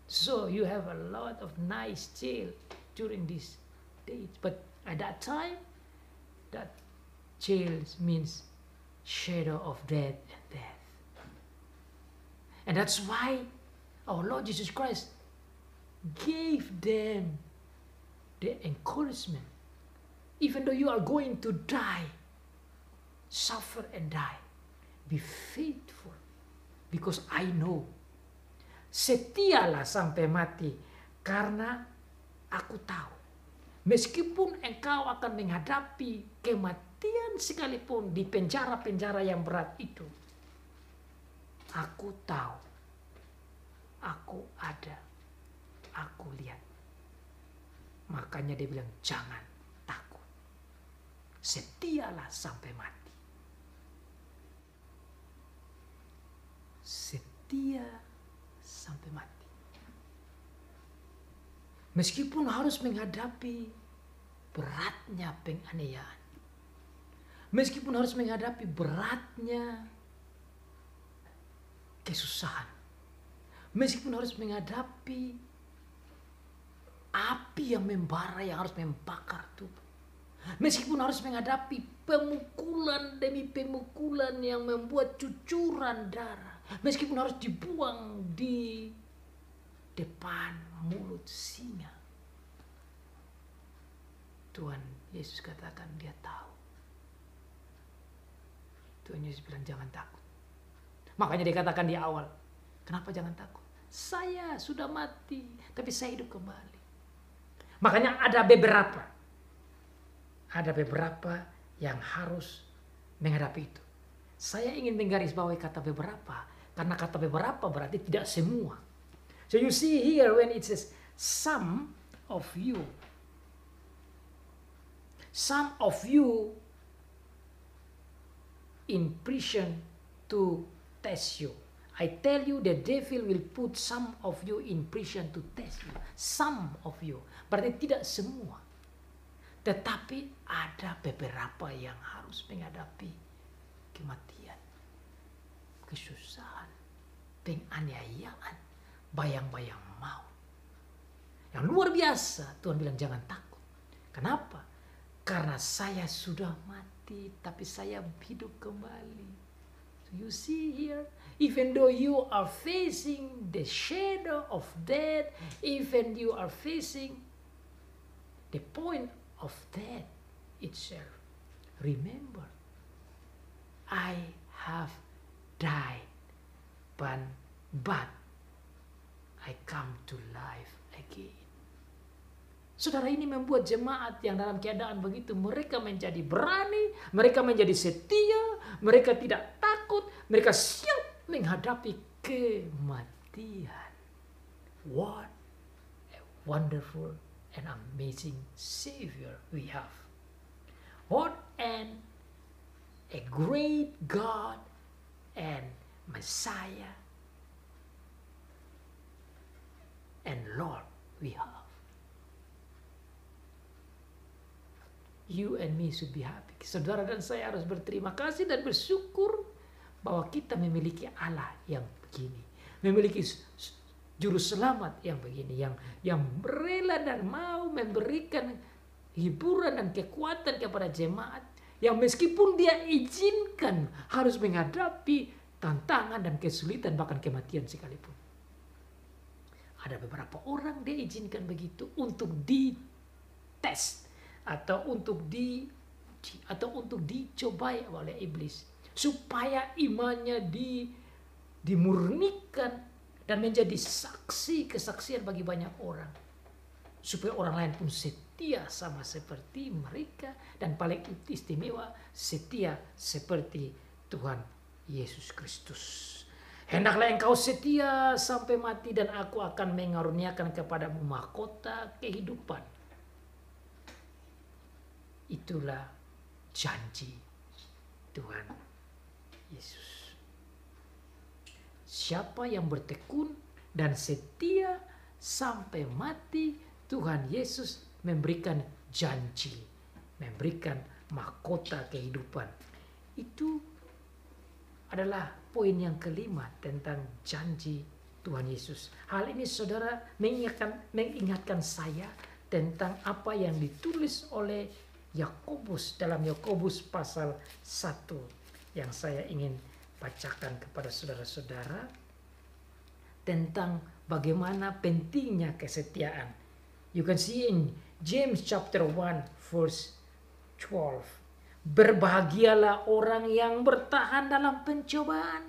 So you have a lot of nice jail during these days. But at that time, that jails means shadow of death and death. And that's why our Lord Jesus Christ gave them the encouragement. Even though you are going to die, suffer and die, be faithful. Because I know, setialah sampai mati, karena aku tahu, meskipun engkau akan menghadapi kematian sekalipun di penjara-penjara yang berat itu, aku tahu, aku ada, aku lihat. Makanya dia bilang, jangan takut. Setialah sampai mati. Setia sampai mati. Meskipun harus menghadapi beratnya penganiayaan. Meskipun harus menghadapi beratnya kesusahan. Meskipun harus menghadapi api yang membara yang harus membakar tubuh. Meskipun harus menghadapi pemukulan demi pemukulan yang membuat cucuran darah. Meskipun harus dibuang di depan mulut singa. Tuhan Yesus katakan dia tahu. Tuhan Yesus bilang jangan takut. Makanya dia katakan di awal, kenapa jangan takut? Saya sudah mati, tapi saya hidup kembali. Makanya ada beberapa yang harus menghadapi itu. Saya ingin menggarisbawahi kata beberapa, karena kata beberapa berarti tidak semua. So you see here when it says some of you in prison to test you. I tell you the devil will put some of you in prison to test you. Some of you. Berarti tidak semua. Tetapi ada beberapa yang harus menghadapi kematian. kesusahan, penganiayaan, bayang-bayang maut. Yang luar biasa, Tuhan bilang jangan takut. Kenapa? Karena saya sudah mati, tapi saya hidup kembali. So you see here, even though you are facing the shadow of death, even you are facing the point of death itself, remember, I have died, but I come to life again. Saudara, ini membuat jemaat yang dalam keadaan begitu, mereka menjadi berani, mereka menjadi setia, mereka tidak takut, mereka siap menghadapi kematian. What a wonderful and amazing Savior we have. What a great God and Messiah and Lord we have. You and me should be happy. Saudara dan saya harus berterima kasih dan bersyukur bahwa kita memiliki Allah yang begini, memiliki juru selamat yang begini, yang rela dan mau memberikan hiburan dan kekuatan kepada jemaat, yang meskipun dia izinkan harus menghadapi tantangan dan kesulitan, bahkan kematian sekalipun. Ada beberapa orang dia izinkan begitu untuk dites atau untuk dicobai oleh iblis, supaya imannya dimurnikan dan menjadi kesaksian bagi banyak orang, supaya orang lain pun setia sama seperti mereka, dan paling istimewa setia seperti Tuhan Yesus Kristus. Hendaklah engkau setia sampai mati, dan aku akan mengaruniakan kepadamu mahkota kehidupan. Itulah janji Tuhan Yesus. Siapa yang bertekun dan setia sampai mati, Tuhan Yesus memberikan janji, memberikan mahkota kehidupan. Itu adalah poin yang kelima tentang janji Tuhan Yesus. Hal ini saudara mengingatkan saya tentang apa yang ditulis oleh Yakobus dalam Yakobus pasal 1 yang saya ingin bacakan kepada saudara-saudara tentang bagaimana pentingnya kesetiaan. You can see in James chapter 1 verse 12. Berbahagialah orang yang bertahan dalam pencobaan,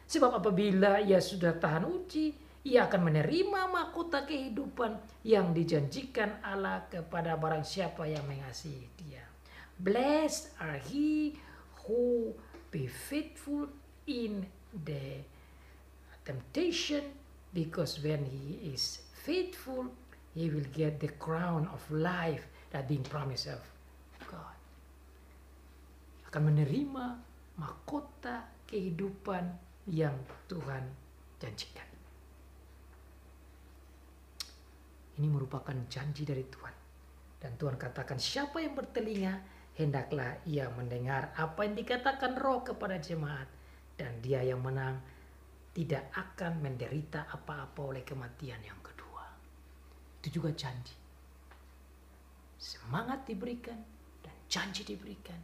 sebab apabila ia sudah tahan uji, ia akan menerima mahkota kehidupan yang dijanjikan Allah kepada barang siapa yang mengasihi Dia. Blessed are he who be faithful in the temptation, because when he is faithful, he will get the crown of life that being promised of God. Akan menerima mahkota kehidupan yang Tuhan janjikan. Ini merupakan janji dari Tuhan. Dan Tuhan katakan, siapa yang bertelinga, hendaklah ia mendengar apa yang dikatakan Roh kepada jemaat. Dan dia yang menang tidak akan menderita apa-apa oleh kematian yang kedua. Itu juga janji. Semangat diberikan dan janji diberikan,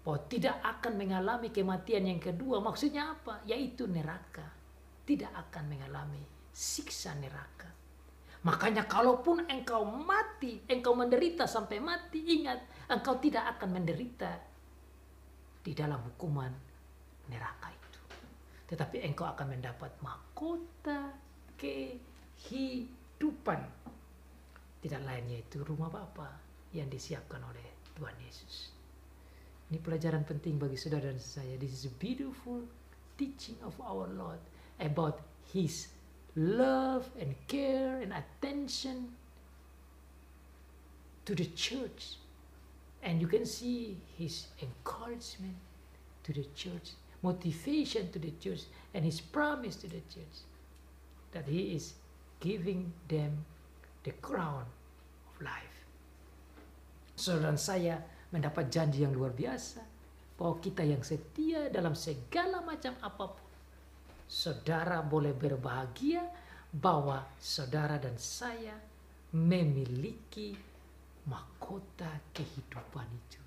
bahwa tidak akan mengalami kematian yang kedua. Maksudnya apa? Yaitu neraka. Tidak akan mengalami siksa neraka. Makanya kalaupun engkau mati, engkau menderita sampai mati, ingat, engkau tidak akan menderita di dalam hukuman neraka itu. Tetapi engkau akan mendapat mahkota kehidupan. Tidak lain yaitu rumah Bapa yang disiapkan oleh Tuhan Yesus. Ini pelajaran penting bagi saudara dan saya. This is a beautiful teaching of our Lord about His love and care and attention to the church. And you can see His encouragement to the church, motivation to the church, and His promise to the church that He is giving them the crown of life. Saudara dan saya mendapat janji yang luar biasa, bahwa kita yang setia dalam segala macam apapun, saudara boleh berbahagia bahwa saudara dan saya memiliki mahkota kehidupan itu.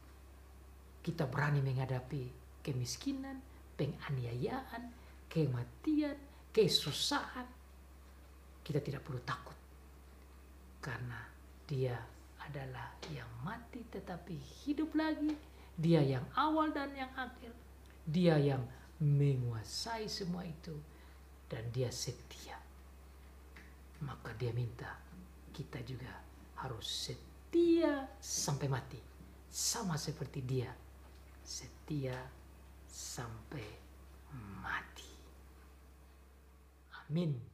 Kita berani menghadapi kemiskinan, penganiayaan, kematian, kesusahan. Kita tidak perlu takut. Karena dia adalah yang mati tetapi hidup lagi. Dia yang awal dan yang akhir. Dia yang menguasai semua itu. Dan dia setia. Maka dia minta kita juga harus setia sampai mati. Sama seperti dia setia sampai mati. Amin.